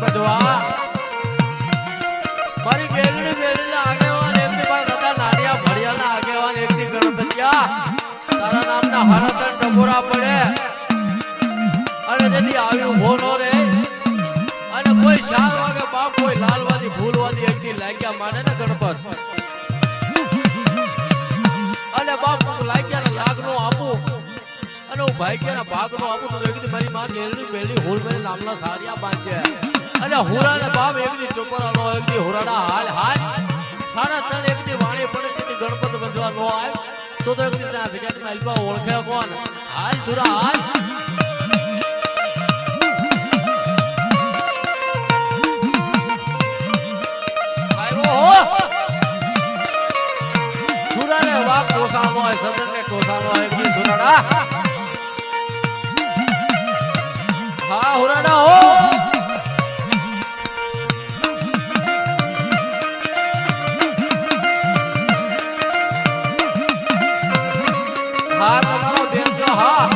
બધવા મારી ગેલડી બેલડીના આગેવાન એકની પર દાદા નાડિયા ભડિયાના આગેવાન એકની ગણપતિયા તારા નામના હરતન ટકોરા પડે અને જેથી આવ્યું ભોનો રે અને કોઈ 4 વાગે બાપ કોઈ લાલવાદી ભૂલવાદી એકની લાગ્યા માને ને ગણપત અને બાપ લાગ્યા લાગનો આપું અને હું ભાગ્યના ભાગનો આપું તો એકદી મારી માં ગેલડી બેલડી હુર મેં નામના સારિયા બાંધે અને હુરાને બાપ એકદી ટકોરાનો એકદી હુરાડા હાલ હાલ ખાના તણ એકદી વાણી પડે કે ગણપત બંધવા નો આય તો એકદી ના જગ્યામાં અલ્પા ઓળખે કોણ હાલ છુરા હાલ છુરાને બાપ કોસાનો હોય સદનને કોસાનો હોય એકદી છુરાડા હા હુરાડા હો હા તમારો બેન જો હા